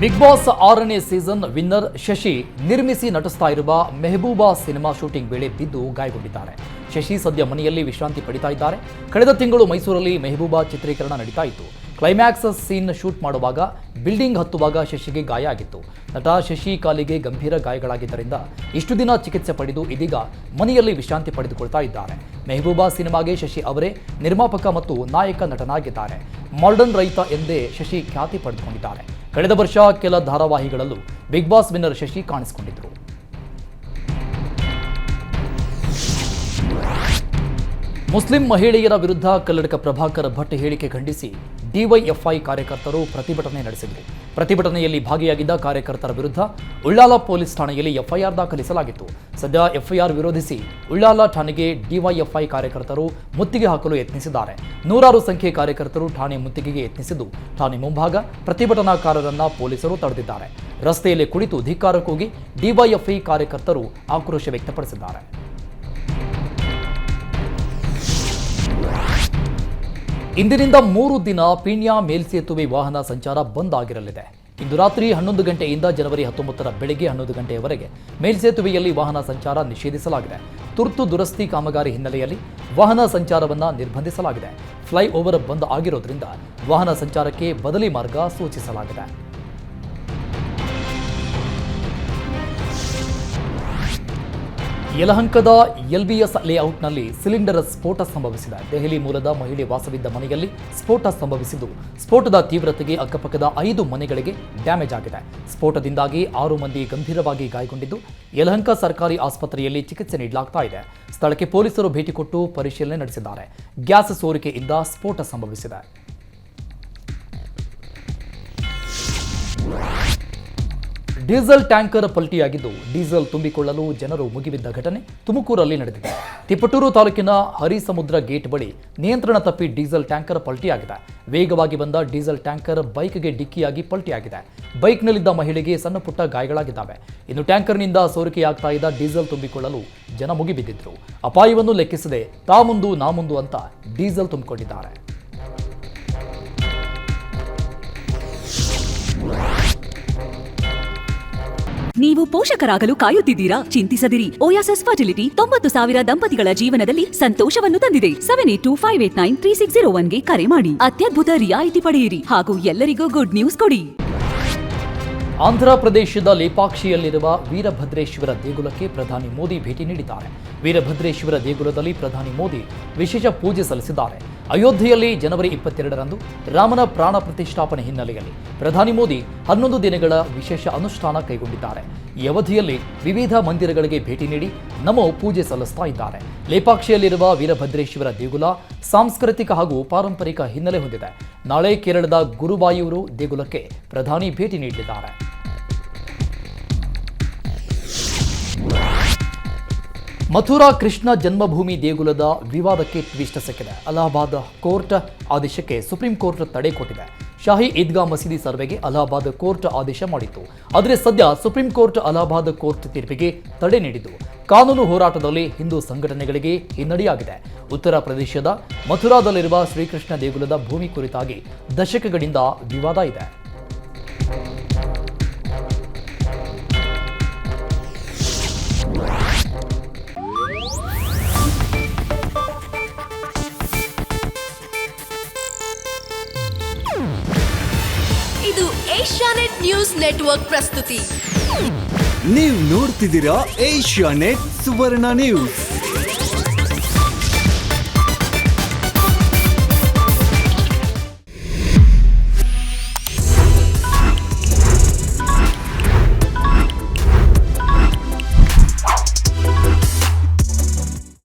Big boss 6ನೇ season winner Shashi ನಿರ್ಮಿಸಿ ನಟಿಸ್ತಾ ಇರುವ ಮೆಹಬೂಬಾ ಸಿನಿಮಾ ಶೂಟಿಂಗ್ ವೇಳೆ ಬಿದ್ದು ಗಾಯಗೊಂಡಿದ್ದಾರೆ. ಶಶಿ ಸದ್ಯ ಮನೆಯಲ್ಲಿ ವಿಶ್ರಾಂತಿ ಪಡಿತಾ ಇದ್ದಾರೆ. ಕಳೆದ ತಿಂಗಳು ಮೈಸೂರಲ್ಲಿ ಮೆಹಬೂಬಾ ಚಿತ್ರೀಕರಣ ನಡೀತಾ ಇತ್ತು. ಕ್ಲೈಮ್ಯಾಕ್ಸ್ ಸೀನ್ ಶೂಟ್ ಮಾಡುವಾಗ ಬಿಲ್ಡಿಂಗ್ ಹತ್ತುವಾಗ ಶಶಿಗೆ ಗಾಯ ಆಗಿತ್ತು. ನಟ ಶಶಿ ಕಾಲಿಗೆ ಗಂಭೀರ ಗಾಯಗಳಾಗಿದ್ದರಿಂದ ಇಷ್ಟು ದಿನ ಚಿಕಿತ್ಸೆ ಪಡೆದು ಇದೀಗ ಮನೆಯಲ್ಲಿ ವಿಶ್ರಾಂತಿ ಪಡೆದುಕೊಳ್ತಾ ಇದ್ದಾರೆ. ಮೆಹಬೂಬಾ ಸಿನಿಮಾಗೆ ಶಶಿ ಅವರೇ ನಿರ್ಮಾಪಕ ಮತ್ತು ನಾಯಕ ನಟನಾಗಿದ್ದಾರೆ. ಮಾಡರ್ನ್ ರೈತ ಎಂದೇ ಶಶಿ ಖ್ಯಾತಿ ಪಡೆದುಕೊಂಡಿದ್ದಾರೆ. ಕಳೆದ ವರ್ಷ ಕೆಲ ಧಾರಾವಾಹಿಗಳಲ್ಲೂ ಬಿಗ್ ಬಾಸ್ ವಿನ್ನರ್ ಶಶಿ ಕಾಣಿಸಿಕೊಂಡಿದ್ದರು. ಮುಸ್ಲಿಂ ಮಹಿಳೆಯರ ವಿರುದ್ಧ ಕಲ್ಲಡ್ಕ ಪ್ರಭಾಕರ್ ಭಟ್ ಹೇಳಿಕೆ ಖಂಡಿಸಿ ಡಿವೈಎಫ್ಐ ಕಾರ್ಯಕರ್ತರು ಪ್ರತಿಭಟನೆ ನಡೆಸಿದರು. ಪ್ರತಿಭಟನೆಯಲ್ಲಿ ಭಾಗಿಯಾಗಿದ್ದ ಕಾರ್ಯಕರ್ತರ ವಿರುದ್ಧ ಉಳ್ಳಾಲ ಪೊಲೀಸ್ ಠಾಣೆಯಲ್ಲಿ ಎಫ್ಐಆರ್ ದಾಖಲಿಸಲಾಗಿತ್ತು. ಸದ್ಯ ಎಫ್ಐಆರ್ ವಿರೋಧಿಸಿ ಉಳ್ಳಾಲ ಠಾಣೆಗೆ ಡಿವೈಎಫ್ಐ ಕಾರ್ಯಕರ್ತರು ಮುತ್ತಿಗೆ ಹಾಕಲು ಯತ್ನಿಸಿದ್ದಾರೆ. ನೂರಾರು ಸಂಖ್ಯೆ ಕಾರ್ಯಕರ್ತರು ಠಾಣೆ ಮುತ್ತಿಗೆಗೆ ಯತ್ನಿಸಿದ್ದು ಠಾಣೆ ಮುಂಭಾಗ ಪ್ರತಿಭಟನಾಕಾರರನ್ನ ಪೊಲೀಸರು ತಡೆದಿದ್ದಾರೆ. ರಸ್ತೆಯಲ್ಲಿ ಕುಳಿತು ಧಿಕ್ಕಾರ ಕೂಗಿ ಡಿವೈಎಫ್ಐ ಕಾರ್ಯಕರ್ತರು ಆಕ್ರೋಶ ವ್ಯಕ್ತಪಡಿಸಿದ್ದಾರೆ. ಇಂದಿನಿಂದ 3 ದಿನ ಪೀಣ್ಯ ಮೇಲ್ಸೇತುವೆ ವಾಹನ ಸಂಚಾರ ಬಂದ್ ಆಗಿರಲಿದೆ. ಇಂದು ರಾತ್ರಿ 11 ಗಂಟೆಯಿಂದ ಜನವರಿ 19ರ ಬೆಳಗ್ಗೆ 11 ಗಂಟೆಯವರೆಗೆ ಮೇಲ್ಸೇತುವೆಯಲ್ಲಿ ವಾಹನ ಸಂಚಾರ ನಿಷೇಧಿಸಲಾಗಿದೆ. ತುರ್ತು ದುರಸ್ತಿ ಕಾಮಗಾರಿ ಹಿನ್ನೆಲೆಯಲ್ಲಿ ವಾಹನ ಸಂಚಾರವನ್ನು ನಿರ್ಬಂಧಿಸಲಾಗಿದೆ. ಫ್ಲೈಓವರ್ ಬಂದ್ ಆಗಿರೋದ್ರಿಂದ ವಾಹನ ಸಂಚಾರಕ್ಕೆ ಬದಲಿ ಮಾರ್ಗ ಸೂಚಿಸಲಾಗಿದೆ. ಯಲಹಂಕದ ಎಲ್ಬಿಎಸ್ ಲೇಔಟ್ನಲ್ಲಿ ಸಿಲಿಂಡರ್ ಸ್ಫೋಟ ಸಂಭವಿಸಿದೆ. ದೆಹಲಿ ಮೂಲದ ಮಹಿಳೆ ವಾಸವಿದ್ದ ಮನೆಯಲ್ಲಿ ಸ್ಫೋಟ ಸಂಭವಿಸಿದ್ದು, ಸ್ಫೋಟದ ತೀವ್ರತೆಗೆ ಅಕ್ಕಪಕ್ಕದ 5 ಮನೆಗಳಿಗೆ ಡ್ಯಾಮೇಜ್ ಆಗಿದೆ. ಸ್ಫೋಟದಿಂದಾಗಿ 6 ಮಂದಿ ಗಂಭೀರವಾಗಿ ಗಾಯಗೊಂಡಿದ್ದು, ಯಲಹಂಕ ಸರ್ಕಾರಿ ಆಸ್ಪತ್ರೆಯಲ್ಲಿ ಚಿಕಿತ್ಸೆ ನೀಡಲಾಗ್ತಾ ಇದೆ. ಸ್ಥಳಕ್ಕೆ ಪೊಲೀಸರು ಭೇಟಿ ಕೊಟ್ಟು ಪರಿಶೀಲನೆ ನಡೆಸಿದ್ದಾರೆ. ಗ್ಯಾಸ್ ಸೋರಿಕೆಯಿಂದ ಸ್ಫೋಟ ಸಂಭವಿಸಿದೆ. ಡೀಸೆಲ್ ಟ್ಯಾಂಕರ್ ಪಲ್ಟಿಯಾಗಿದ್ದು, ಡೀಸೆಲ್ ತುಂಬಿಕೊಳ್ಳಲು ಜನರು ಮುಗಿಬಿದ್ದ ಘಟನೆ ತುಮಕೂರಲ್ಲಿ ನಡೆದಿದೆ. ತಿಪಟೂರು ತಾಲೂಕಿನ ಹರಿಸಮುದ್ರ ಗೇಟ್ ಬಳಿ ನಿಯಂತ್ರಣ ತಪ್ಪಿ ಡೀಸೆಲ್ ಟ್ಯಾಂಕರ್ ಪಲ್ಟಿಯಾಗಿದೆ. ವೇಗವಾಗಿ ಬಂದ ಡೀಸೆಲ್ ಟ್ಯಾಂಕರ್ ಬೈಕ್ಗೆ ಡಿಕ್ಕಿಯಾಗಿ ಪಲ್ಟಿಯಾಗಿದೆ. ಬೈಕ್ನಲ್ಲಿದ್ದ ಮಹಿಳೆಗೆ ಸಣ್ಣ ಪುಟ್ಟ ಗಾಯಗಳಾಗಿದ್ದಾವೆ. ಇನ್ನು ಟ್ಯಾಂಕರ್ನಿಂದ ಸೋರಿಕೆಯಾಗ್ತಾ ಇದ್ದ ಡೀಸೆಲ್ ತುಂಬಿಕೊಳ್ಳಲು ಜನ ಮುಗಿಬಿದ್ದಿದ್ರು. ಅಪಾಯವನ್ನು ಲೆಕ್ಕಿಸದೆ ತಾ ಮುಂದು ನಾ ಮುಂದು ಅಂತ ಡೀಸೆಲ್ ತುಂಬಿಕೊಂಡಿದ್ದಾರೆ. ನೀವು ಪೋಷಕರಾಗಲು ಕಾಯುತ್ತಿದ್ದೀರಾ? ಚಿಂತಿಸದಿರಿ. ಓಯಾಸಿಸ್ ಫರ್ಟಿಲಿಟಿ 90,000 ದಂಪತಿಗಳ ಜೀವನದಲ್ಲಿ ಸಂತೋಷವನ್ನು ತಂದಿದೆ. 7825893601ಗೆ ಕರೆ ಮಾಡಿ. ಅತ್ಯದ್ಭುತ ರಿಯಾಯಿತಿ ಪಡೆಯಿರಿ ಹಾಗೂ ಎಲ್ಲರಿಗೂ ಗುಡ್ ನ್ಯೂಸ್ ಕೊಡಿ. ಆಂಧ್ರ ಪ್ರದೇಶದ ಲೇಪಾಕ್ಷಿಯಲ್ಲಿರುವ ವೀರಭದ್ರೇಶ್ವರ ದೇಗುಲಕ್ಕೆ ಪ್ರಧಾನಿ ಮೋದಿ ಭೇಟಿ ನೀಡಿದ್ದಾರೆ. ವೀರಭದ್ರೇಶ್ವರ ದೇಗುಲದಲ್ಲಿ ಪ್ರಧಾನಿ ಮೋದಿ ವಿಶೇಷ ಪೂಜೆ ಸಲ್ಲಿಸಿದ್ದಾರೆ. ಅಯೋಧ್ಯೆಯಲ್ಲಿ ಜನವರಿ 22ರಂದು ರಾಮನ ಪ್ರಾಣ ಪ್ರತಿಷ್ಠಾಪನೆ ಹಿನ್ನೆಲೆಯಲ್ಲಿ ಪ್ರಧಾನಿ ಮೋದಿ 11 ದಿನಗಳ ವಿಶೇಷ ಅನುಷ್ಠಾನ ಕೈಗೊಂಡಿದ್ದಾರೆ. ಈ ಅವಧಿಯಲ್ಲಿ ವಿವಿಧ ಮಂದಿರಗಳಿಗೆ ಭೇಟಿ ನೀಡಿ ನಮೋ ಪೂಜೆ ಸಲ್ಲಿಸ್ತಾ ಇದ್ದಾರೆ. ಲೇಪಾಕ್ಷಿಯಲ್ಲಿರುವ ವೀರಭದ್ರೇಶ್ವರ ದೇಗುಲ ಸಾಂಸ್ಕೃತಿಕ ಹಾಗೂ ಪಾರಂಪರಿಕ ಹಿನ್ನೆಲೆ ಹೊಂದಿದೆ. ನಾಳೆ ಕೇರಳದ ಗುರುವಾಯೂರು ದೇಗುಲಕ್ಕೆ ಪ್ರಧಾನಿ ಭೇಟಿ ನೀಡಲಿದ್ದಾರೆ. ಮಥುರಾ ಕೃಷ್ಣ ಜನ್ಮಭೂಮಿ ದೇಗುಲದ ವಿವಾದಕ್ಕೆ ಟ್ವಿಸ್ಟ್ ಸಿಕ್ಕಿದೆ. ಅಲಹಾಬಾದ್ ಕೋರ್ಟ್ ಆದೇಶಕ್ಕೆ ಸುಪ್ರೀಂ ಕೋರ್ಟ್ ತಡೆ ಕೊಟ್ಟಿದೆ. ಶಾಹಿ ಈದ್ಗಾ ಮಸೀದಿ ಸರ್ವೆಗೆ ಅಲಹಾಬಾದ್ ಕೋರ್ಟ್ ಆದೇಶ ಮಾಡಿತ್ತು. ಆದರೆ ಸದ್ಯ ಸುಪ್ರೀಂ ಕೋರ್ಟ್ ಅಲಹಾಬಾದ್ ಕೋರ್ಟ್ ತೀರ್ಪಿಗೆ ತಡೆ ನೀಡಿದ್ದು, ಕಾನೂನು ಹೋರಾಟದಲ್ಲಿ ಹಿಂದೂ ಸಂಘಟನೆಗಳಿಗೆ ಹಿನ್ನಡೆಯಾಗಿದೆ. ಉತ್ತರ ಪ್ರದೇಶದ ಮಥುರಾದಲ್ಲಿರುವ ಶ್ರೀಕೃಷ್ಣ ದೇಗುಲದ ಭೂಮಿ ಕುರಿತಾಗಿ ದಶಕಗಳಿಂದ ವಿವಾದ ಇದೆ. ಇದು ಏಷ್ಯಾನೆಟ್ ನ್ಯೂಸ್ ನೆಟ್ವರ್ಕ್ ಪ್ರಸ್ತುತಿ. ನೀವು ನೋಡ್ತಿದ್ದೀರಾ ಏಷ್ಯಾನೆಟ್ ಸುವರ್ಣ ನ್ಯೂಸ್.